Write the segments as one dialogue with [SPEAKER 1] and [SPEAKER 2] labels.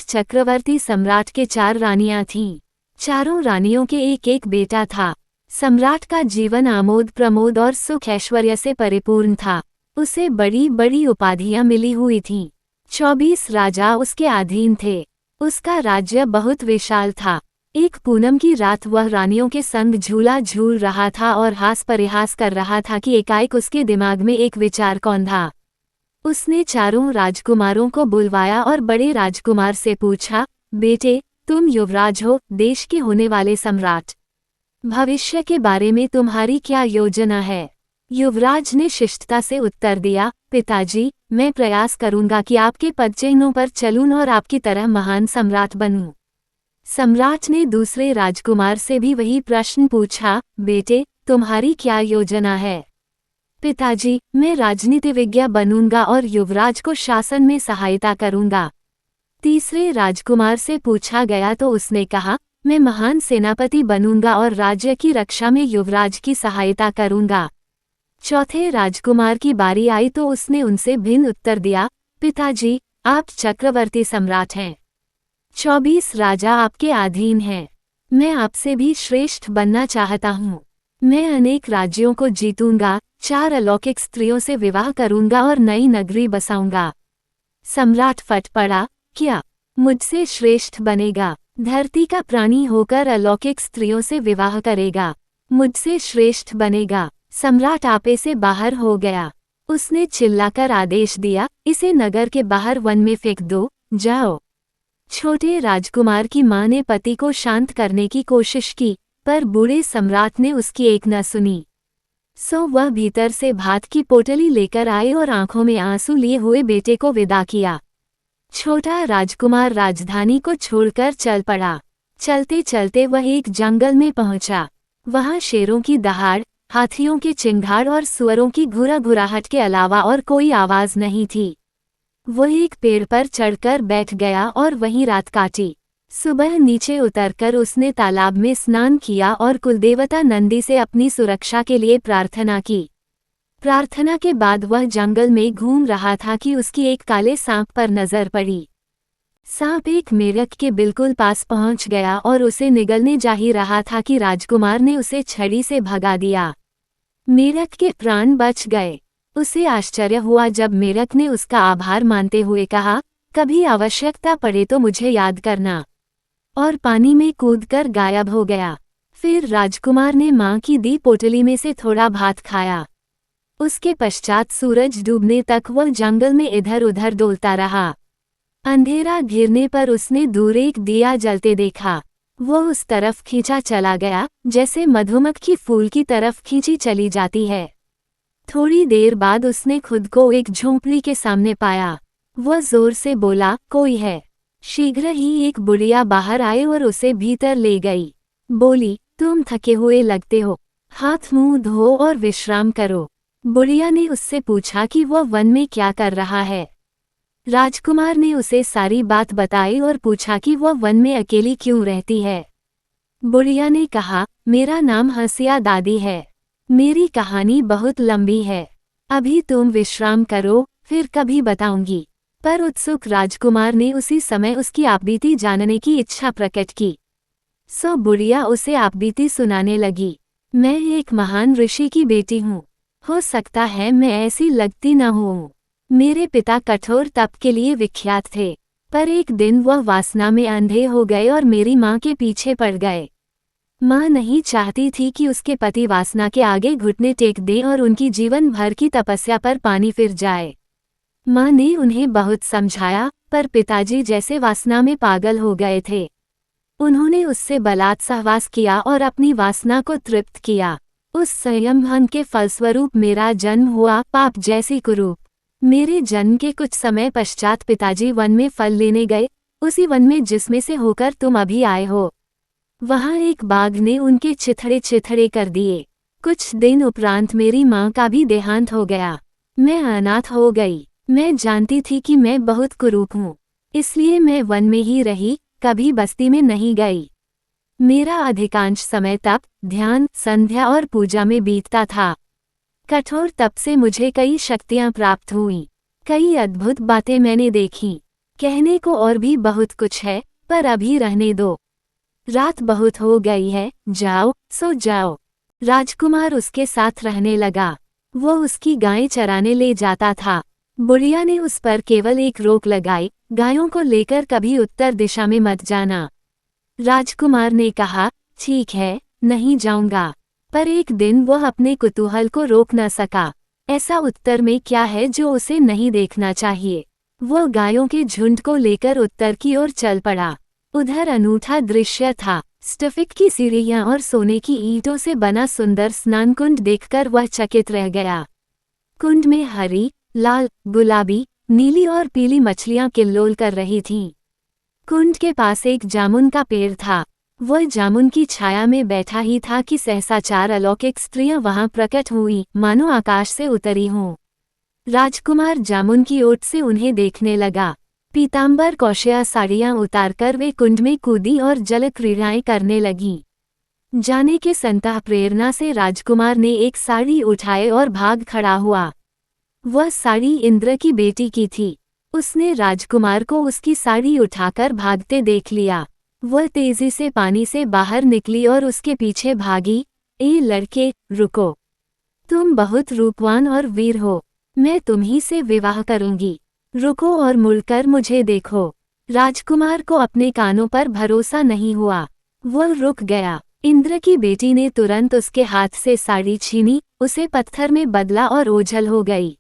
[SPEAKER 1] चक्रवर्ती सम्राट के 4 रानियां थीं। चारों रानियों के एक एक बेटा था। सम्राट का जीवन आमोद प्रमोद और सुख ऐश्वर्य से परिपूर्ण था। उसे बड़ी बड़ी उपाधियां मिली हुई थीं। 24 राजा उसके अधीन थे। उसका राज्य बहुत विशाल था। एक पूनम की रात वह रानियों के संग झूला झूल रहा था और हास परिहास कर रहा था कि एकाएक उसके दिमाग में एक विचार कौंधा। उसने चारों राजकुमारों को बुलवाया और बड़े राजकुमार से पूछा, बेटे, तुम युवराज हो, देश के होने वाले सम्राट। भविष्य के बारे में तुम्हारी क्या योजना है? युवराज ने शिष्टता से उत्तर दिया, पिताजी, मैं प्रयास करूंगा कि आपके पदचिन्हों पर चलूं और आपकी तरह महान सम्राट बनूं। सम्राट ने दूसरे राजकुमार से भी वही प्रश्न पूछा, बेटे, तुम्हारी क्या योजना है? पिताजी, मैं राजनीतिज्ञ बनूंगा और युवराज को शासन में सहायता करूंगा। तीसरे राजकुमार से पूछा गया तो उसने कहा, मैं महान सेनापति बनूंगा और राज्य की रक्षा में युवराज की सहायता करूंगा। चौथे राजकुमार की बारी आई तो उसने उनसे भिन्न उत्तर दिया, पिताजी, आप चक्रवर्ती सम्राट हैं। 24 राजा आपके अधीन हैं। मैं आपसे भी श्रेष्ठ बनना चाहता हूँ। मैं अनेक राज्यों को जीतूंगा, 4 अलौकिक स्त्रियों से विवाह करूंगा और नई नगरी बसाऊंगा। सम्राट फट पड़ा, क्या मुझसे श्रेष्ठ बनेगा? धरती का प्राणी होकर अलौकिक स्त्रियों से विवाह करेगा, मुझसे श्रेष्ठ बनेगा? सम्राट आपे से बाहर हो गया। उसने चिल्लाकर आदेश दिया, इसे नगर के बाहर वन में फेंक दो, जाओ। छोटे राजकुमार की मां ने पति को शांत करने की कोशिश की, पर बूढ़े सम्राट ने उसकी एक न सुनी। सो वह भीतर से भात की पोटली लेकर आए और आंखों में आंसू लिए हुए बेटे को विदा किया। छोटा राजकुमार राजधानी को छोड़कर चल पड़ा। चलते चलते वह एक जंगल में पहुंचा। वहां शेरों की दहाड़, हाथियों के चिंगाड़ और सुअरों की घुराघुराहट के अलावा और कोई आवाज नहीं थी। वह एक पेड़ पर चढ़कर बैठ गया और वहीं रात काटी। सुबह नीचे उतरकर उसने तालाब में स्नान किया और कुलदेवता नंदी से अपनी सुरक्षा के लिए प्रार्थना की। प्रार्थना के बाद वह जंगल में घूम रहा था कि उसकी एक काले सांप पर नजर पड़ी। सांप एक मेढक के बिल्कुल पास पहुंच गया और उसे निगलने जा ही रहा था कि राजकुमार ने उसे छड़ी से भगा दिया। मेढक के प्राण बच गए। उसे आश्चर्य हुआ जब मेढक ने उसका आभार मानते हुए कहा, कभी आवश्यकता पड़े तो मुझे याद करना, और पानी में कूदकर गायब हो गया। फिर राजकुमार ने मां की दी पोटली में से थोड़ा भात खाया। उसके पश्चात सूरज डूबने तक वह जंगल में इधर उधर डोलता रहा। अंधेरा घिरने पर उसने दूर एक दिया जलते देखा। वह उस तरफ खींचा चला गया, जैसे मधुमक्खी फूल की तरफ खींची चली जाती है। थोड़ी देर बाद उसने खुद को एक झोंपड़ी के सामने पाया। वह जोर से बोला, कोई है? शीघ्र ही एक बुढ़िया बाहर आए और उसे भीतर ले गई। बोली, तुम थके हुए लगते हो, हाथ मुंह धो और विश्राम करो। बुढ़िया ने उससे पूछा कि वह वन में क्या कर रहा है। राजकुमार ने उसे सारी बात बताई और पूछा कि वह वन में अकेली क्यों रहती है। बुढ़िया ने कहा, मेरा नाम हंसिया दादी है। मेरी कहानी बहुत लंबी है। अभी तुम विश्राम करो, फिर कभी बताऊंगी। पर उत्सुक राजकुमार ने उसी समय उसकी आपबीती जानने की इच्छा प्रकट की। सो बुढ़िया उसे आपबीती सुनाने लगी। मैं एक महान ऋषि की बेटी हूँ। हो सकता है मैं ऐसी लगती न हूँ। मेरे पिता कठोर तप के लिए विख्यात थे, पर एक दिन वह वासना में अंधे हो गए और मेरी माँ के पीछे पड़ गए। माँ नहीं चाहती थी कि उसके पति वासना के आगे घुटने टेक दें और उनकी जीवन भर की तपस्या पर पानी फिर जाए। माँ ने उन्हें बहुत समझाया, पर पिताजी जैसे वासना में पागल हो गए थे। उन्होंने उससे बलात् सहवास किया और अपनी वासना को तृप्त किया। उस संयम भंग के फलस्वरूप मेरा जन्म हुआ, पाप जैसी कुरूप। मेरे जन्म के कुछ समय पश्चात पिताजी वन में फल लेने गए, उसी वन में जिसमें से होकर तुम अभी आए हो। वहां एक बाघ ने उनके चिथड़े चिथड़े कर दिए। कुछ दिन उपरांत मेरी माँ का भी देहांत हो गया। मैं अनाथ हो गई। मैं जानती थी कि मैं बहुत कुरूप हूँ, इसलिए मैं वन में ही रही, कभी बस्ती में नहीं गई। मेरा अधिकांश समय तप, ध्यान, संध्या और पूजा में बीतता था। कठोर तप से मुझे कई शक्तियाँ प्राप्त हुईं। कई अद्भुत बातें मैंने देखीं। कहने को और भी बहुत कुछ है, पर अभी रहने दो। रात बहुत हो गई है, जाओ, सो जाओ। राजकुमार उसके साथ रहने लगा। वो उसकी गायें चराने ले जाता था। बुढ़िया ने उस पर केवल एक रोक लगाई, गायों को लेकर कभी उत्तर दिशा में मत जाना। राजकुमार ने कहा, ठीक है, नहीं जाऊंगा। पर एक दिन वह अपने कुतूहल को रोक न सका। ऐसा उत्तर में क्या है जो उसे नहीं देखना चाहिए। वह गायों के झुंड को लेकर उत्तर की ओर चल पड़ा। उधर अनूठा दृश्य था। स्टफिक की सीढ़ियां और सोने की ईंटों से बना सुंदर स्नान कुंड देखकर वह चकित रह गया। कुंड में हरी, लाल, गुलाबी, नीली और पीली मछलियां किल्लोल कर रही थीं। कुंड के पास एक जामुन का पेड़ था। वह जामुन की छाया में बैठा ही था कि सहसा 4 अलौकिक स्त्रियां वहां प्रकट हुईं, मानो आकाश से उतरी हों। राजकुमार जामुन की ओट से उन्हें देखने लगा। पीतांबर कौशया साड़ियां उतारकर वे कुंड में कूदी और जल क्रीड़ाएं करने लगीं। जाने के संतः प्रेरणा से राजकुमार ने एक साड़ी उठाए और भाग खड़ा हुआ। वह साड़ी इंद्र की बेटी की थी। उसने राजकुमार को उसकी साड़ी उठाकर भागते देख लिया। वह तेजी से पानी से बाहर निकली और उसके पीछे भागी। ए लड़के, रुको। तुम बहुत रूपवान और वीर हो। मैं तुम्ही से विवाह करूंगी। रुको और मुड़कर मुझे देखो। राजकुमार को अपने कानों पर भरोसा नहीं हुआ। वह रुक गया। इंद्र की बेटी ने तुरंत उसके हाथ से साड़ी छीनी, उसे पत्थर में बदला और ओझल हो गई।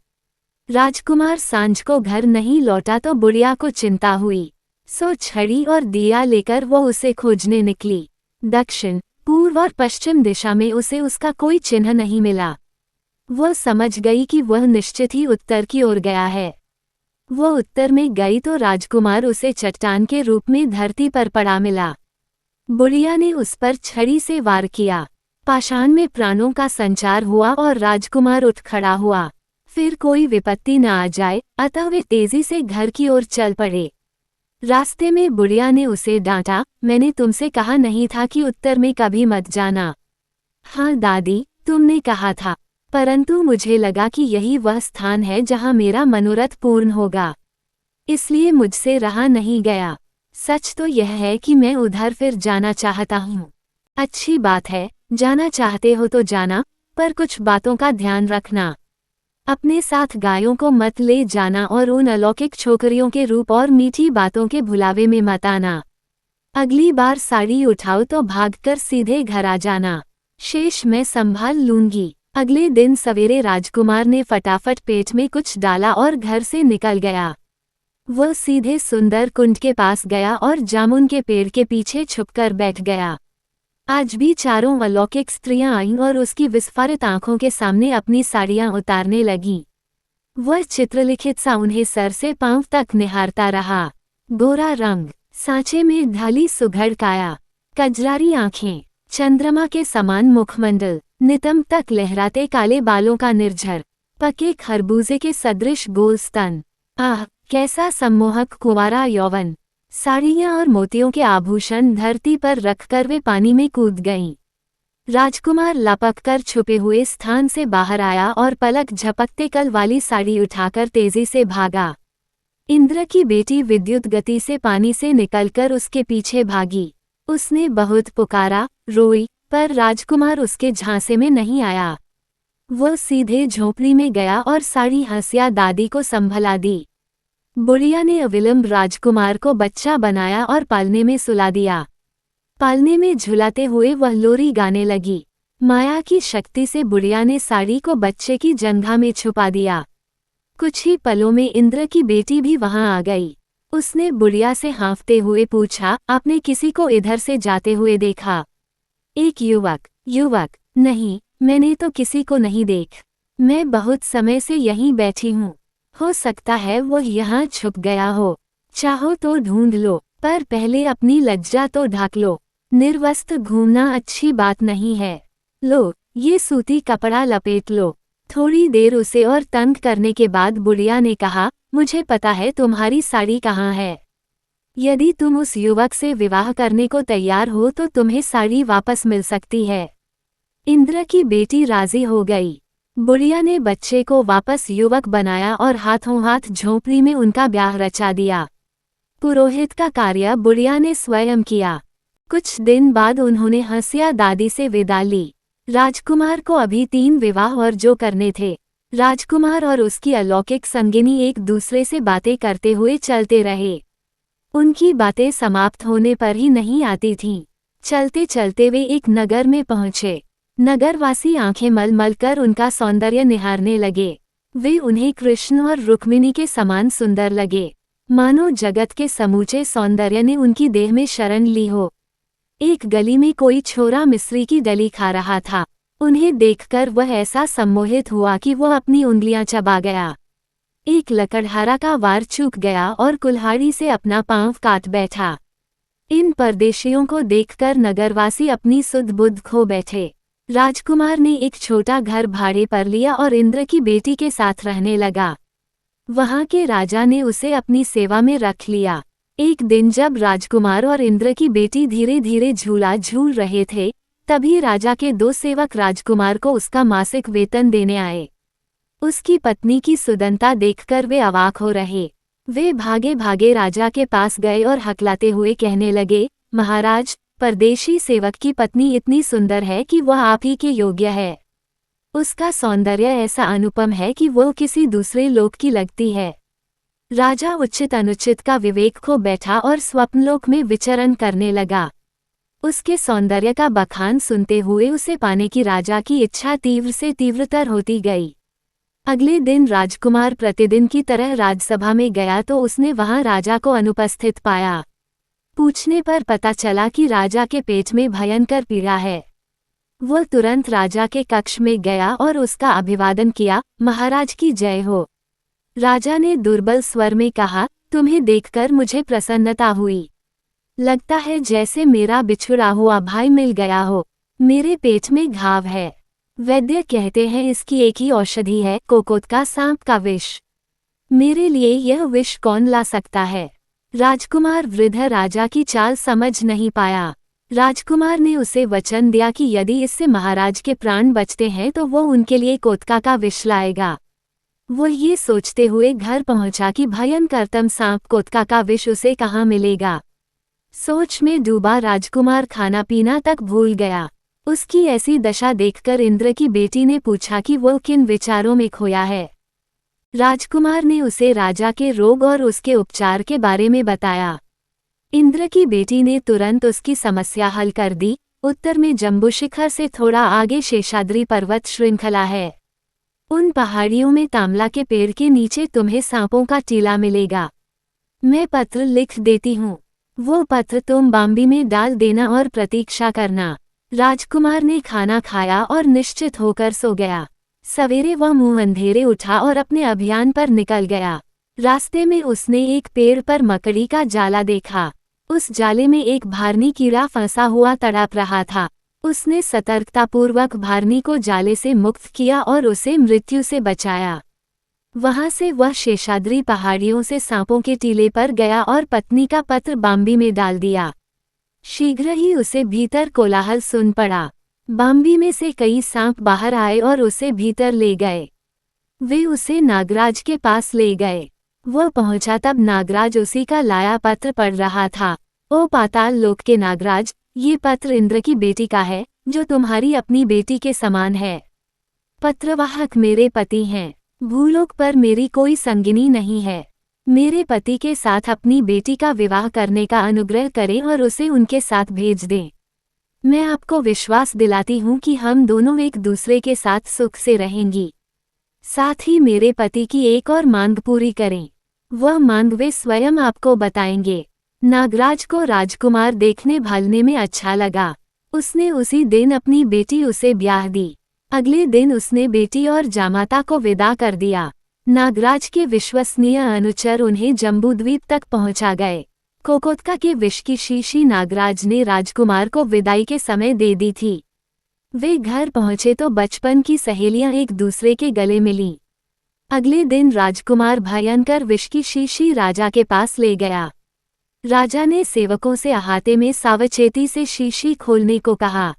[SPEAKER 1] राजकुमार सांझ को घर नहीं लौटा तो बुढ़िया को चिंता हुई। सो छड़ी और दिया लेकर वह उसे खोजने निकली। दक्षिण, पूर्व और पश्चिम दिशा में उसे उसका कोई चिन्ह नहीं मिला। वह समझ गई कि वह निश्चित ही उत्तर की ओर गया है। वह उत्तर में गई तो राजकुमार उसे चट्टान के रूप में धरती पर पड़ा मिला। बुढ़िया ने उस पर छड़ी से वार किया। पाषाण में प्राणों का संचार हुआ और राजकुमार उठ खड़ा हुआ। फिर कोई विपत्ति न आ जाए, अतः वे तेजी से घर की ओर चल पड़े। रास्ते में बुढ़िया ने उसे डांटा, मैंने तुमसे कहा नहीं था कि उत्तर में कभी मत जाना। हाँ दादी, तुमने कहा था, परंतु मुझे लगा कि यही वह स्थान है जहाँ मेरा मनोरथ पूर्ण होगा, इसलिए मुझसे रहा नहीं गया। सच तो यह है कि मैं उधर फिर जाना चाहता हूँ। अच्छी बात है, जाना चाहते हो तो जाना, पर कुछ बातों का ध्यान रखना। अपने साथ गायों को मत ले जाना और उन अलौकिक छोकरियों के रूप और मीठी बातों के भुलावे में मत आना। अगली बार साड़ी उठाओ तो भागकर सीधे घर आ जाना। शेष मैं संभाल लूंगी। अगले दिन सवेरे राजकुमार ने फटाफट पेट में कुछ डाला और घर से निकल गया। वह सीधे सुंदर कुंड के पास गया और जामुन के पेड़ के पीछे छुपकर बैठ गया। आज भी 4 अलौकिक स्त्रियां आईं और उसकी विस्फारित आंखों के सामने अपनी साड़ियां उतारने लगीं। वह चित्रलिखित सा उन्हें सर से पांव तक निहारता रहा। गोरा रंग, सांचे में ढली सुघड़ काया, कजरारी आंखें, चंद्रमा के समान मुखमंडल, नितंब तक लहराते काले बालों का निर्झर, पके खरबूजे के सदृश गोल स्तन। आह, कैसा सम्मोहक कुंवारा यौवन। साड़ियां और मोतियों के आभूषण धरती पर रखकर वे पानी में कूद गईं। राजकुमार लपककर छुपे हुए स्थान से बाहर आया और पलक झपकते कल वाली साड़ी उठाकर तेजी से भागा। इंद्र की बेटी विद्युत गति से पानी से निकलकर उसके पीछे भागी। उसने बहुत पुकारा, रोई, पर राजकुमार उसके झांसे में नहीं आया। वह सीधे झोपड़ी में गया और साड़ी हंसिया दादी को संभला दी। बुढ़िया ने अविलंब राजकुमार को बच्चा बनाया और पालने में सुला दिया। पालने में झुलाते हुए वह लोरी गाने लगी। माया की शक्ति से बुढ़िया ने साड़ी को बच्चे की जंघा में छुपा दिया। कुछ ही पलों में इंद्र की बेटी भी वहां आ गई। उसने बुढ़िया से हाँफते हुए पूछा, आपने किसी को इधर से जाते हुए देखा? एक युवक, नहीं, मैंने तो किसी को नहीं देख। मैं बहुत समय से यहीं बैठी हूँ। हो सकता है वो यहाँ छुप गया हो। चाहो तो ढूंढ लो, पर पहले अपनी लज्जा तो ढाक लो। निर्वस्त्र घूमना अच्छी बात नहीं है। लो, ये सूती कपड़ा लपेट लो। थोड़ी देर उसे और तंग करने के बाद बुढ़िया ने कहा, मुझे पता है तुम्हारी साड़ी कहाँ है। यदि तुम उस युवक से विवाह करने को तैयार हो तो तुम्हें साड़ी वापस मिल सकती है। इंद्र की बेटी राजी हो गई। बुढ़िया ने बच्चे को वापस युवक बनाया और हाथों हाथ झोंपड़ी में उनका ब्याह रचा दिया। पुरोहित का कार्य बुढ़िया ने स्वयं किया। कुछ दिन बाद उन्होंने हंसिया दादी से विदा ली। राजकुमार को अभी 3 विवाह और जो करने थे। राजकुमार और उसकी अलौकिक संगिनी एक दूसरे से बातें करते हुए चलते रहे। उनकी बातें समाप्त होने पर ही नहीं आती थीं। चलते चलते वे एक नगर में पहुंचे। नगरवासी आंखें मल मल कर उनका सौंदर्य निहारने लगे। वे उन्हें कृष्ण और रुक्मिणी के समान सुंदर लगे, मानो जगत के समूचे सौंदर्य ने उनकी देह में शरण ली हो। एक गली में कोई छोरा मिश्री की डली खा रहा था। उन्हें देखकर वह ऐसा सम्मोहित हुआ कि वह अपनी उंगलियां चबा गया। एक लकड़हारा का वार चूक गया और कुल्हाड़ी से अपना पांव काट बैठा। इन परदेशियों को देखकर नगरवासी अपनी सुध बुध खो बैठे। राजकुमार ने एक छोटा घर भाड़े पर लिया और इंद्र की बेटी के साथ रहने लगा। वहां के राजा ने उसे अपनी सेवा में रख लिया। एक दिन जब राजकुमार और इंद्र की बेटी धीरे धीरे झूला झूल रहे थे, तभी राजा के 2 सेवक राजकुमार को उसका मासिक वेतन देने आए। उसकी पत्नी की सुदंता देखकर वे अवाक हो रहे। वे भागे भागे राजा के पास गए और हकलाते हुए कहने लगे, महाराज, परदेशी सेवक की पत्नी इतनी सुंदर है कि वह आप ही के योग्य है। उसका सौंदर्य ऐसा अनुपम है कि वह किसी दूसरे लोक की लगती है। राजा उचित अनुचित का विवेक खो बैठा और स्वप्नलोक में विचरण करने लगा। उसके सौंदर्य का बखान सुनते हुए उसे पाने की राजा की इच्छा तीव्र से तीव्रतर होती गई। अगले दिन राजकुमार प्रतिदिन की तरह राजसभा में गया तो उसने वहां राजा को अनुपस्थित पाया। पूछने पर पता चला कि राजा के पेट में भयंकर पीड़ा है। वह तुरंत राजा के कक्ष में गया और उसका अभिवादन किया, महाराज की जय हो। राजा ने दुर्बल स्वर में कहा, तुम्हें देखकर मुझे प्रसन्नता हुई। लगता है जैसे मेरा बिछुड़ा हुआ भाई मिल गया हो। मेरे पेट में घाव है। वैद्य कहते हैं इसकी एक ही औषधि है, कोकोत का सांप का विष। मेरे लिए यह विष कौन ला सकता है? राजकुमार वृद्ध राजा की चाल समझ नहीं पाया। राजकुमार ने उसे वचन दिया कि यदि इससे महाराज के प्राण बचते हैं तो वो उनके लिए कोतका का विष लाएगा। वो ये सोचते हुए घर पहुंचा कि भयंकरतम सांप कोतका का विष उसे कहाँ मिलेगा। सोच में डूबा राजकुमार खाना पीना तक भूल गया। उसकी ऐसी दशा देखकर इंद्र की बेटी ने पूछा कि वो किन विचारों में खोया है। राजकुमार ने उसे राजा के रोग और उसके उपचार के बारे में बताया। इंद्र की बेटी ने तुरंत उसकी समस्या हल कर दी। उत्तर में जम्बूशिखर से थोड़ा आगे शेषाद्री पर्वत श्रृंखला है। उन पहाड़ियों में तांबला के पेड़ के नीचे तुम्हें सांपों का टीला मिलेगा। मैं पत्र लिख देती हूँ। वो पत्र तुम बाम्बी में डाल देना और प्रतीक्षा करना। राजकुमार ने खाना खाया और निश्चित होकर सो गया। सवेरे वह मुंह अंधेरे उठा और अपने अभियान पर निकल गया। रास्ते में उसने एक पेड़ पर मकड़ी का जाला देखा। उस जाले में एक भारनी कीड़ा फंसा हुआ तड़प रहा था। उसने सतर्कतापूर्वक भारनी को जाले से मुक्त किया और उसे मृत्यु से बचाया। वहां से वह शेषाद्री पहाड़ियों से सांपों के टीले पर गया और पत्नी का पत्र बाम्बी में डाल दिया। शीघ्र ही उसे भीतर कोलाहल सुन पड़ा। बाम्बी में से कई सांप बाहर आए और उसे भीतर ले गए। वे उसे नागराज के पास ले गए। वह पहुंचा तब नागराज उसी का लाया पत्र पढ़ रहा था। ओ पाताल लोक के नागराज, ये पत्र इंद्र की बेटी का है, जो तुम्हारी अपनी बेटी के समान है। पत्रवाहक मेरे पति हैं। भूलोक पर मेरी कोई संगिनी नहीं है। मेरे पति के साथ अपनी बेटी का विवाह करने का अनुग्रह करें और उसे उनके साथ भेज दें। मैं आपको विश्वास दिलाती हूँ कि हम दोनों एक दूसरे के साथ सुख से रहेंगी। साथ ही मेरे पति की एक और मांग पूरी करें। वह मांग वे स्वयं आपको बताएंगे। नागराज को राजकुमार देखने भालने में अच्छा लगा। उसने उसी दिन अपनी बेटी उसे ब्याह दी। अगले दिन उसने बेटी और जामाता को विदा कर दिया। नागराज के विश्वसनीय अनुचर उन्हें जम्बूद्वीप तक पहुंचा गए। कोकोतका के विष की शीशी नागराज ने राजकुमार को विदाई के समय दे दी थी। वे घर पहुंचे तो बचपन की सहेलियां एक दूसरे के गले मिलीं। अगले दिन राजकुमार भयंकर विष की शीशी राजा के पास ले गया। राजा ने सेवकों से अहाते में सावचेती से शीशी खोलने को कहा।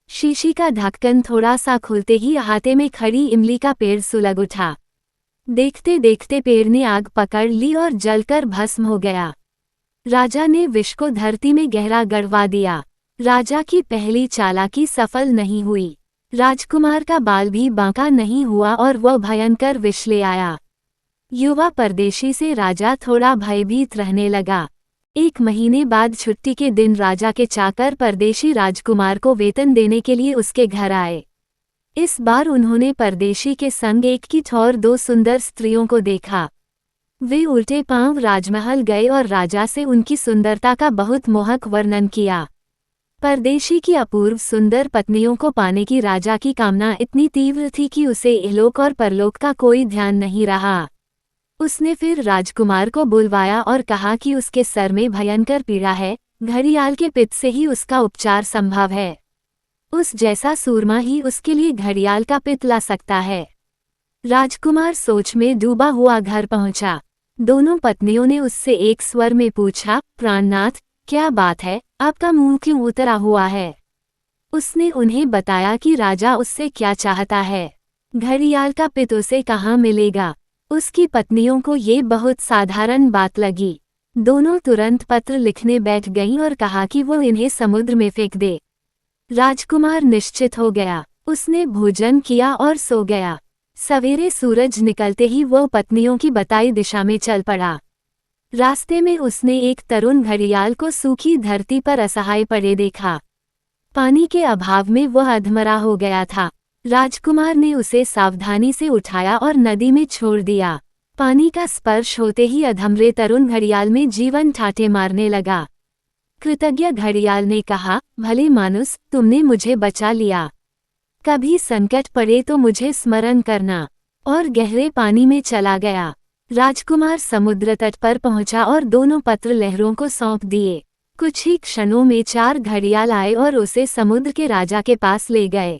[SPEAKER 1] शीशी का ढक्कन थोड़ा सा खुलते ही अहाते में खड़ी इमली का पेड़ सुलग उठा। देखते देखते पेड़ ने आग पकड़ ली और जलकर भस्म हो गया। राजा ने विष को धरती में गहरा गड़वा दिया। राजा की पहली चालाकी सफल नहीं हुई। राजकुमार का बाल भी बांका नहीं हुआ और वह भयंकर विष ले आया। युवा परदेशी से राजा थोड़ा भयभीत रहने लगा। 1 महीने बाद छुट्टी के दिन राजा के चाकर परदेशी राजकुमार को वेतन देने के लिए उसके घर आए। इस बार उन्होंने परदेशी के संग एक की और 2 सुंदर स्त्रियों को देखा। वे उल्टे पांव राजमहल गए और राजा से उनकी सुंदरता का बहुत मोहक वर्णन किया। परदेशी की अपूर्व सुंदर पत्नियों को पाने की राजा की कामना इतनी तीव्र थी कि उसे इहलोक और परलोक का कोई ध्यान नहीं रहा। उसने फिर राजकुमार को बुलवाया और कहा कि उसके सर में भयंकर पीड़ा है, घड़ियाल के पित्त से ही उसका उपचार संभव है। उस जैसा सूरमा ही उसके लिए घड़ियाल का पित्त ला सकता है। राजकुमार सोच में डूबा हुआ घर पहुंचा। दोनों पत्नियों ने उससे एक स्वर में पूछा, प्राणनाथ, क्या बात है, आपका मुंह क्यों उतरा हुआ है? उसने उन्हें बताया कि राजा उससे क्या चाहता है। घड़ियाल का पित्त उसे कहाँ मिलेगा? उसकी पत्नियों को ये बहुत साधारण बात लगी। दोनों तुरंत पत्र लिखने बैठ गईं और कहा कि वो इन्हें समुद्र में फेंक दे। राजकुमार निश्चित हो गया। उसने भोजन किया और सो गया। सवेरे सूरज निकलते ही वो पत्नियों की बताई दिशा में चल पड़ा। रास्ते में उसने एक तरुण घड़ियाल को सूखी धरती पर असहाय पड़े देखा। पानी के अभाव में वह अधमरा हो गया था। राजकुमार ने उसे सावधानी से उठाया और नदी में छोड़ दिया। पानी का स्पर्श होते ही अधमरे तरुण घड़ियाल में जीवन ठाठे मारने लगा। कृतज्ञ घड़ियाल ने कहा, भले मानुस, तुमने मुझे बचा लिया। कभी संकट पड़े तो मुझे स्मरण करना। और गहरे पानी में चला गया। राजकुमार समुद्र तट पर पहुंचा और दोनों पत्र लहरों को सौंप दिए। कुछ ही क्षणों में 4 घड़ियाल आए और उसे समुद्र के राजा के पास ले गए।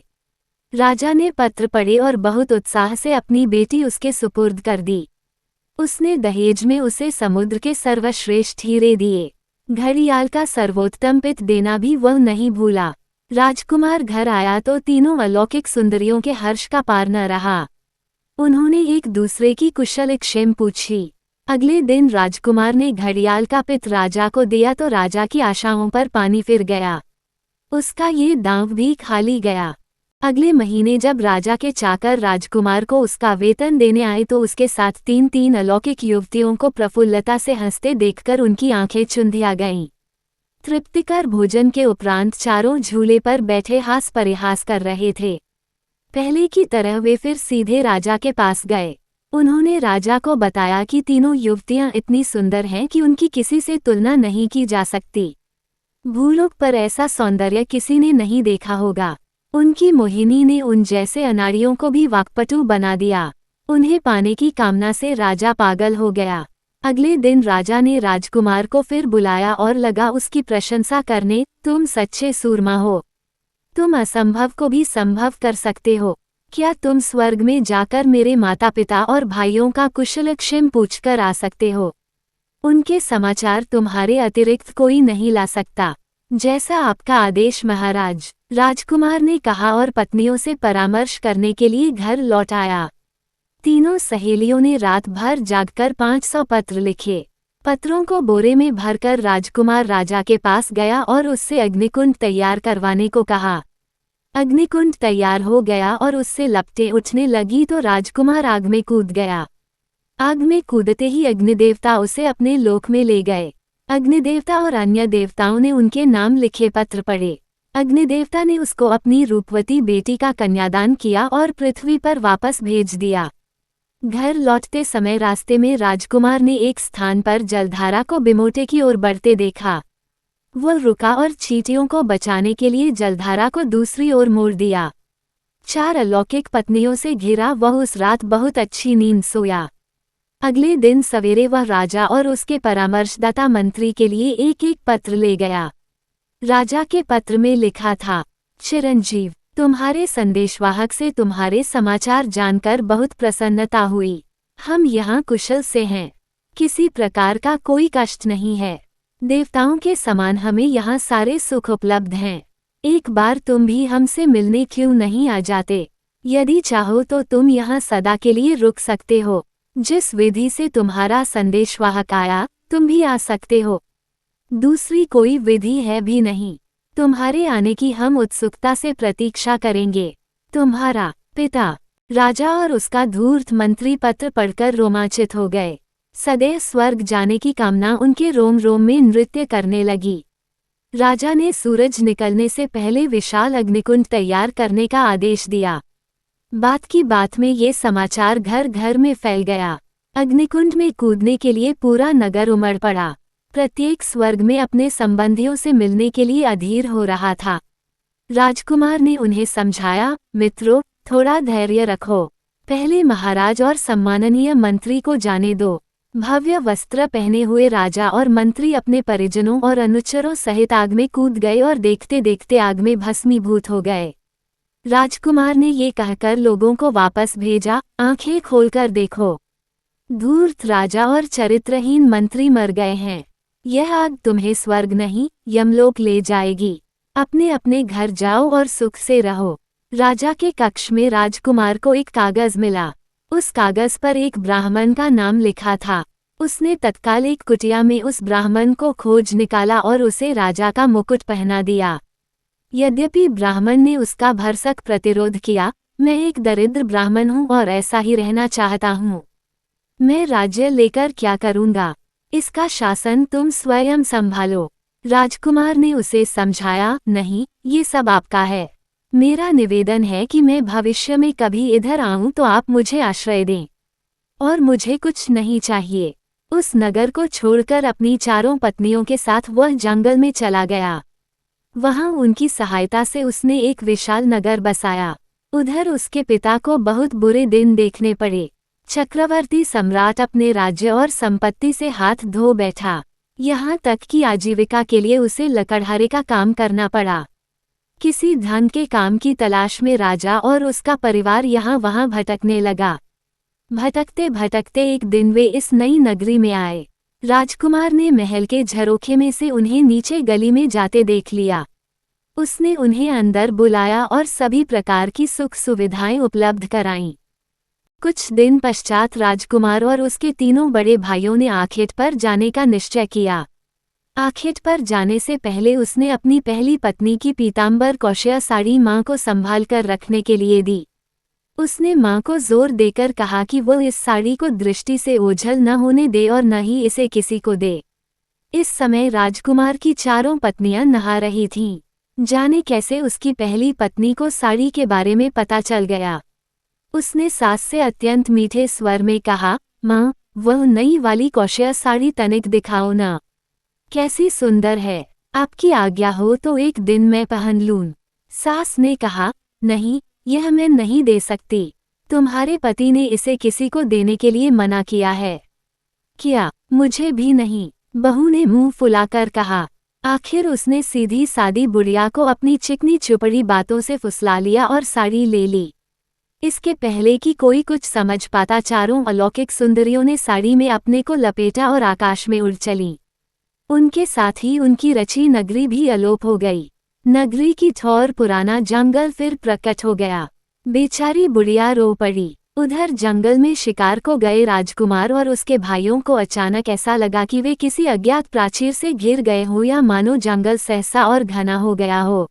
[SPEAKER 1] राजा ने पत्र पढ़े और बहुत उत्साह से अपनी बेटी उसके सुपुर्द कर दी। उसने दहेज में उसे समुद्र के सर्वश्रेष्ठ हीरे दिए। घड़ियाल का सर्वोत्तम पित्त देना भी वह नहीं भूला। राजकुमार घर आया तो तीनों अलौकिक सुंदरियों के हर्ष का पार न रहा। उन्होंने एक दूसरे की कुशल क्षेम पूछी। अगले दिन राजकुमार ने घड़ियाल का पित्त राजा को दिया तो राजा की आशाओं पर पानी फिर गया। उसका ये दांव भी खाली गया। अगले महीने जब राजा के चाकर राजकुमार को उसका वेतन देने आए तो उसके साथ 3 अलौकिक युवतियों को प्रफुल्लता से हंसते देखकर उनकी आंखें चुंधिया गईं। तृप्तिकर भोजन के उपरांत चारों झूले पर बैठे हास परिहास कर रहे थे। पहले की तरह वे फिर सीधे राजा के पास गए। उन्होंने राजा को बताया कि तीनों युवतियां इतनी सुंदर हैं कि उनकी किसी से तुलना नहीं की जा सकती। भूलोक पर ऐसा सौंदर्य किसी ने नहीं देखा होगा। उनकी मोहिनी ने उन जैसे अनाड़ियों को भी वाक्पटु बना दिया। उन्हें पाने की कामना से राजा पागल हो गया। अगले दिन राजा ने राजकुमार को फिर बुलाया और लगा उसकी प्रशंसा करने, तुम सच्चे सूरमा हो। तुम असंभव को भी संभव कर सकते हो। क्या तुम स्वर्ग में जाकर मेरे माता पिता और भाइयों का कुशलक्षेम पूछकर आ सकते हो? उनके समाचार तुम्हारे अतिरिक्त कोई नहीं ला सकता। जैसा आपका आदेश महाराज, राजकुमार ने कहा और पत्नियों से परामर्श करने के लिए घर लौट आया। तीनों सहेलियों ने रात भर जागकर 500 पत्र लिखे। पत्रों को बोरे में भरकर राजकुमार राजा के पास गया और उससे अग्निकुंड तैयार करवाने को कहा। अग्निकुंड तैयार हो गया और उससे लपटें उठने लगी तो राजकुमार आग में कूद गया। आग में कूदते ही अग्निदेवता उसे अपने लोक में ले गए। अग्निदेवता और अन्य देवताओं ने उनके नाम लिखे पत्र पढ़े। अग्निदेवता ने उसको अपनी रूपवती बेटी का कन्यादान किया और पृथ्वी पर वापस भेज दिया। घर लौटते समय रास्ते में राजकुमार ने एक स्थान पर जलधारा को बिमोटे की ओर बढ़ते देखा। वो रुका और चींटियों को बचाने के लिए जलधारा को दूसरी ओर मोड़ दिया। 4 अलौकिक पत्नियों से घिरा वह उस रात बहुत अच्छी नींद सोया। अगले दिन सवेरे वह राजा और उसके परामर्शदाता मंत्री के लिए एक पत्र ले गया। राजा के पत्र में लिखा था, चिरंजीव, तुम्हारे संदेशवाहक से तुम्हारे समाचार जानकर बहुत प्रसन्नता हुई। हम यहाँ कुशल से हैं। किसी प्रकार का कोई कष्ट नहीं है। देवताओं के समान हमें यहाँ सारे सुख उपलब्ध हैं। एक बार तुम भी हमसे मिलने क्यों नहीं आ जाते? यदि चाहो तो तुम यहाँ सदा के लिए रुक सकते हो। जिस विधि से तुम्हारा संदेशवाहक आया, तुम भी आ सकते हो। दूसरी कोई विधि है भी नहीं। तुम्हारे आने की हम उत्सुकता से प्रतीक्षा करेंगे। तुम्हारा पिता। राजा और उसका धूर्त मंत्री पत्र पढ़कर रोमांचित हो गए। सदैव स्वर्ग जाने की कामना उनके रोम रोम में नृत्य करने लगी। राजा ने सूरज निकलने से पहले विशाल अग्निकुंड तैयार करने का आदेश दिया। बात की बात में ये समाचार घर घर में फैल गया। अग्निकुंड में कूदने के लिए पूरा नगर उमड़ पड़ा। प्रत्येक स्वर्ग में अपने संबंधियों से मिलने के लिए अधीर हो रहा था। राजकुमार ने उन्हें समझाया, मित्रों, थोड़ा धैर्य रखो। पहले महाराज और सम्माननीय मंत्री को जाने दो। भव्य वस्त्र पहने हुए राजा और मंत्री अपने परिजनों और अनुचरों सहित आग में कूद गए और देखते देखते आग में भस्मीभूत हो गए। राजकुमार ने ये कहकर लोगों को वापस भेजा, आंखें खोलकर देखो। धूर्त राजा और चरित्रहीन मंत्री मर गए हैं। यह आग तुम्हें स्वर्ग नहीं, यमलोक ले जाएगी। अपने अपने घर जाओ और सुख से रहो। राजा के कक्ष में राजकुमार को एक कागज मिला। उस कागज पर एक ब्राह्मण का नाम लिखा था। उसने तत्काल एक कुटिया में उस ब्राह्मण को खोज निकाला और उसे राजा का मुकुट पहना दिया। यद्यपि ब्राह्मण ने उसका भरसक प्रतिरोध किया, मैं एक दरिद्र ब्राह्मण हूँ और ऐसा ही रहना चाहता हूँ। मैं राज्य लेकर क्या करूँगा? इसका शासन तुम स्वयं संभालो। राजकुमार ने उसे समझाया, नहीं, ये सब आपका है। मेरा निवेदन है कि मैं भविष्य में कभी इधर आऊं तो आप मुझे आश्रय दें। और मुझे कुछ नहीं चाहिए। उस नगर को छोड़कर अपनी चारों पत्नियों के साथ वह जंगल में चला गया। वहां उनकी सहायता से उसने एक विशाल नगर बसाया। उधर उसके पिता को बहुत बुरे दिन देखने पड़े। चक्रवर्ती सम्राट अपने राज्य और संपत्ति से हाथ धो बैठा। यहाँ तक कि आजीविका के लिए उसे लकड़हारे का काम करना पड़ा। किसी धन के काम की तलाश में राजा और उसका परिवार यहाँ वहाँ भटकने लगा। भटकते भटकते एक दिन वे इस नई नगरी में आए। राजकुमार ने महल के झरोखे में से उन्हें नीचे गली में जाते देख लिया। उसने उन्हें अंदर बुलाया और सभी प्रकार की सुख सुविधाएं उपलब्ध कराईं। कुछ दिन पश्चात राजकुमार और उसके तीनों बड़े भाइयों ने आखेट पर जाने का निश्चय किया। आखेट पर जाने से पहले उसने अपनी पहली पत्नी की पीतांबर कौशया साड़ी मां को संभाल कर रखने के लिए दी। उसने मां को जोर देकर कहा कि वो इस साड़ी को दृष्टि से ओझल न होने दे और न ही इसे किसी को दे। इस समय राजकुमार की चारों पत्नियां नहा रही थीं। जाने कैसे उसकी पहली पत्नी को साड़ी के बारे में पता चल गया। उसने सास से अत्यंत मीठे स्वर में कहा, मां, वह नई वाली कौशया साड़ी तनिक दिखाओ ना। कैसी सुंदर है। आपकी आज्ञा हो तो एक दिन मैं पहन लूं। सास ने कहा, नहीं, यह मैं नहीं दे सकती। तुम्हारे पति ने इसे किसी को देने के लिए मना किया है। क्या? मुझे भी नहीं, बहू ने मुंह फुलाकर कहा। आखिर उसने सीधी सादी बुढ़िया को अपनी चिकनी चुपड़ी बातों से फुसला लिया और साड़ी ले ली। इसके पहले कि कोई कुछ समझ पाता, चारों अलौकिक सुंदरियों ने साड़ी में अपने को लपेटा और आकाश में उड़ चलीं। उनके साथ ही उनकी रची नगरी भी अलोप हो गई। नगरी की ठौर पुराना जंगल फिर प्रकट हो गया। बेचारी बुढ़िया रो पड़ी। उधर जंगल में शिकार को गए राजकुमार और उसके भाइयों को अचानक ऐसा लगा कि वे किसी अज्ञात प्राचीर से घिर गए हो या मानो जंगल सहसा और घना हो गया हो।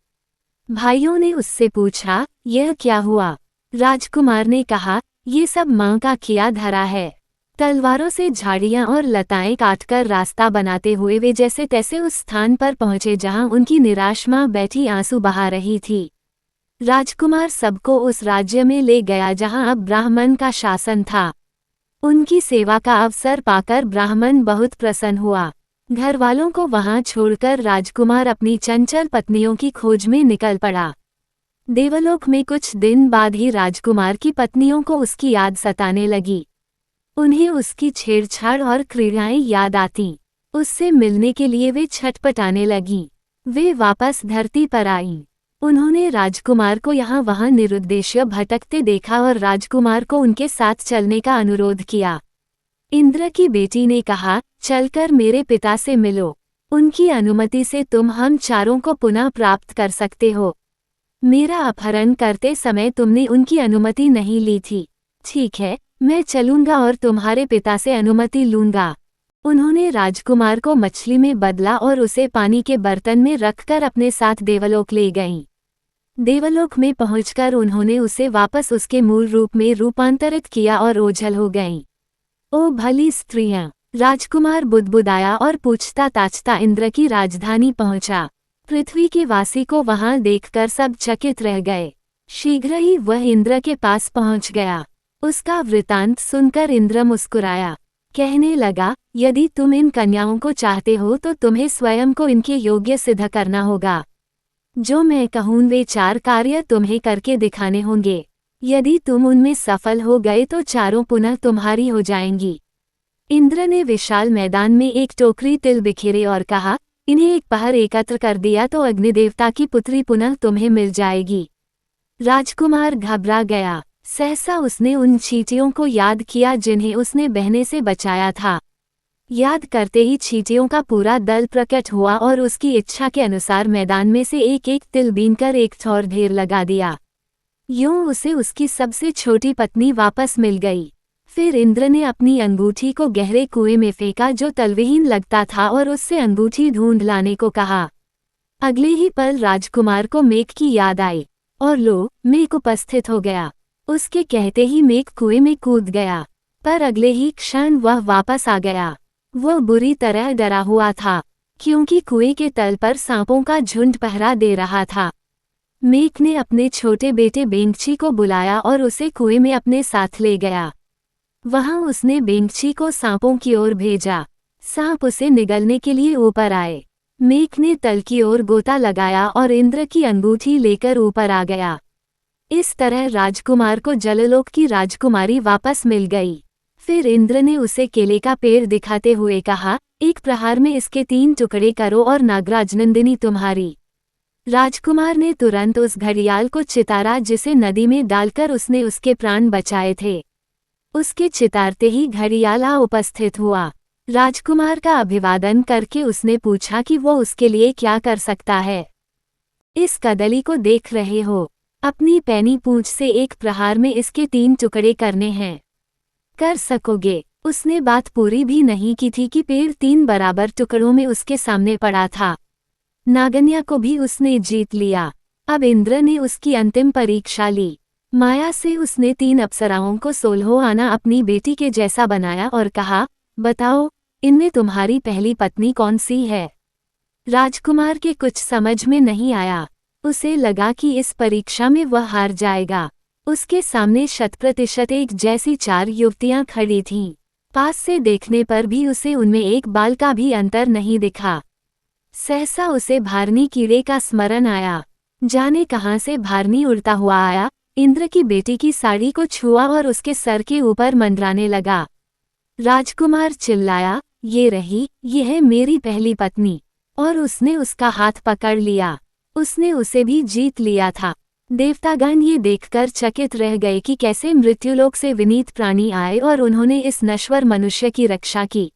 [SPEAKER 1] भाइयों ने उससे पूछा, यह क्या हुआ? राजकुमार ने कहा, ये सब मां का किया धरा है। तलवारों से झाड़ियां और लताएं काटकर रास्ता बनाते हुए वे जैसे तैसे उस स्थान पर पहुंचे जहां उनकी निराश मां बैठी आंसू बहा रही थी। राजकुमार सबको उस राज्य में ले गया जहां अब ब्राह्मण का शासन था। उनकी सेवा का अवसर पाकर ब्राह्मण बहुत प्रसन्न हुआ। घरवालों को वहां छोड़कर राजकुमार अपनी चंचल पत्नियों की खोज में निकल पड़ा। देवलोक में कुछ दिन बाद ही राजकुमार की पत्नियों को उसकी याद सताने लगी। उन्हें उसकी छेड़छाड़ और क्रीड़ाएं याद आतीं। उससे मिलने के लिए वे छटपटाने लगीं। वे वापस धरती पर आईं। उन्होंने राजकुमार को यहाँ वहाँ निरुद्देश्य भटकते देखा और राजकुमार को उनके साथ चलने का अनुरोध किया। इंद्र की बेटी ने कहा, चलकर मेरे पिता से मिलो। उनकी अनुमति से तुम हम चारों को पुनः प्राप्त कर सकते हो। मेरा अपहरण करते समय तुमने उनकी अनुमति नहीं ली थी। ठीक है, मैं चलूंगा और तुम्हारे पिता से अनुमति लूंगा। उन्होंने राजकुमार को मछली में बदला और उसे पानी के बर्तन में रखकर अपने साथ देवलोक ले गईं। देवलोक में पहुंचकर उन्होंने उसे वापस उसके मूल रूप में रूपांतरित किया और ओझल हो गईं। ओ भली स्त्रियां! राजकुमार बुदबुदाया और पूछता ताछता इंद्र की राजधानी पहुंचा। पृथ्वी के वासी को वहां देखकर सब चकित रह गए। शीघ्र ही वह इंद्र के पास पहुंच गया। उसका वृतांत सुनकर इंद्र मुस्कुराया, कहने लगा, यदि तुम इन कन्याओं को चाहते हो तो तुम्हें स्वयं को इनके योग्य सिद्ध करना होगा। जो मैं कहूँ वे 4 कार्य तुम्हें करके दिखाने होंगे। यदि तुम उनमें सफल हो गए तो चारों पुनः तुम्हारी हो जाएंगी। इंद्र ने विशाल मैदान में एक टोकरी तिल बिखेरे और कहा, इन्हें एक पहर एकत्र कर दिया तो अग्निदेवता की पुत्री पुनः तुम्हें मिल जाएगी। राजकुमार घबरा गया। सहसा उसने उन चींटियों को याद किया जिन्हें उसने बहने से बचाया था। याद करते ही चींटियों का पूरा दल प्रकट हुआ और उसकी इच्छा के अनुसार मैदान में से एक एक तिल बीनकर एक ठौर ढेर लगा दिया। यूं उसे उसकी सबसे छोटी पत्नी वापस मिल गई। फिर इंद्र ने अपनी अंगूठी को गहरे कुएं में फेंका जो तलविहीन लगता था और उससे अंगूठी ढूंढ लाने को कहा। अगले ही पल राजकुमार को मेघ की याद आई और लो, मेघ उपस्थित हो गया। उसके कहते ही मेघ कुएं में कूद गया, पर अगले ही क्षण वह वापस आ गया। वह बुरी तरह डरा हुआ था, क्योंकि कुएं के तल पर सांपों का झुंड पहरा दे रहा था। मेघ ने अपने छोटे बेटे बेंगची को बुलाया और उसे कुएं में अपने साथ ले गया। वहां उसने बेंगची को सांपों की ओर भेजा। सांप उसे निगलने के लिए ऊपर आए। मेघ ने तल की ओर गोता लगाया और इंद्र की अंगूठी लेकर ऊपर आ गया। इस तरह राजकुमार को जललोक की राजकुमारी वापस मिल गई। फिर इंद्र ने उसे केले का पेड़ दिखाते हुए कहा, एक प्रहार में इसके 3 टुकड़े करो और नागराज नंदिनी तुम्हारी। राजकुमार ने तुरंत उस घड़ियाल को चितारा जिसे नदी में डालकर उसने उसके प्राण बचाए थे। उसके चितारते ही घड़ियाल आ उपस्थित हुआ। राजकुमार का अभिवादन करके उसने पूछा कि वो उसके लिए क्या कर सकता है। इस कदली को देख रहे हो, अपनी पैनी पूंछ से एक प्रहार में इसके 3 टुकड़े करने हैं। कर सकोगे? उसने बात पूरी भी नहीं की थी कि पेड़ 3 बराबर टुकड़ों में उसके सामने पड़ा था। नागन्या को भी उसने जीत लिया। अब इंद्र ने उसकी अंतिम परीक्षा ली। माया से उसने 3 अप्सराओं को 16 आना अपनी बेटी के जैसा बनाया और कहा, बताओ, इनमें तुम्हारी पहली पत्नी कौन सी है? राजकुमार के कुछ समझ में नहीं आया। उसे लगा कि इस परीक्षा में वह हार जाएगा। उसके सामने 100% एक जैसी 4 युवतियां खड़ी थीं। पास से देखने पर भी उसे उनमें एक बाल का भी अंतर नहीं दिखा। सहसा उसे भारनी कीड़े का स्मरण आया। जाने कहाँ से भारनी उड़ता हुआ आया, इंद्र की बेटी की साड़ी को छुआ और उसके सर के ऊपर मंडराने लगा। राजकुमार चिल्लाया, ये रही, ये है मेरी पहली पत्नी। और उसने उसका हाथ पकड़ लिया। उसने उसे भी जीत लिया था। देवतागण ये देखकर चकित रह गए कि कैसे मृत्युलोक से विनीत प्राणी आए और उन्होंने इस नश्वर मनुष्य की रक्षा की।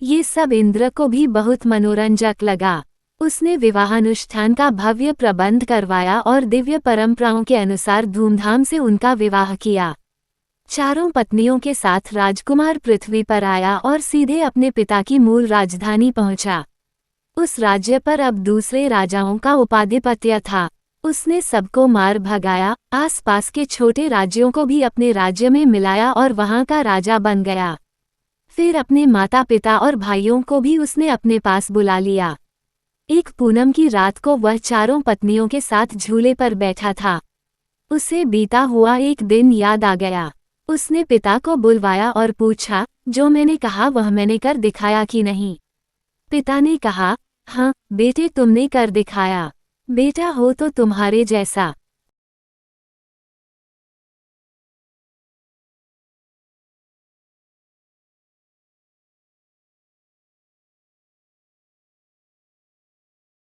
[SPEAKER 1] ये सब इंद्र को भी बहुत मनोरंजक लगा। उसने विवाहानुष्ठान का भव्य प्रबंध करवाया और दिव्य परंपराओं के अनुसार धूमधाम से उनका विवाह किया। 4 पत्नियों के साथ राजकुमार पृथ्वी पर आया और सीधे अपने पिता की मूल राजधानी पहुंचा। उस राज्य पर अब दूसरे राजाओं का उपाधिपत्य था। उसने सबको मार भगाया, आसपास के छोटे राज्यों को भी अपने राज्य में मिलाया और वहां का राजा बन गया। फिर अपने माता पिता और भाइयों को भी उसने अपने पास बुला लिया। एक पूनम की रात को वह 4 पत्नियों के साथ झूले पर बैठा था। उसे बीता हुआ एक दिन याद आ गया। उसने पिता को बुलवाया और पूछा, जो मैंने कहा वह मैंने कर दिखाया कि नहीं? पिता ने कहा, हाँ बेटे, तुमने कर दिखाया। बेटा हो तो तुम्हारे जैसा।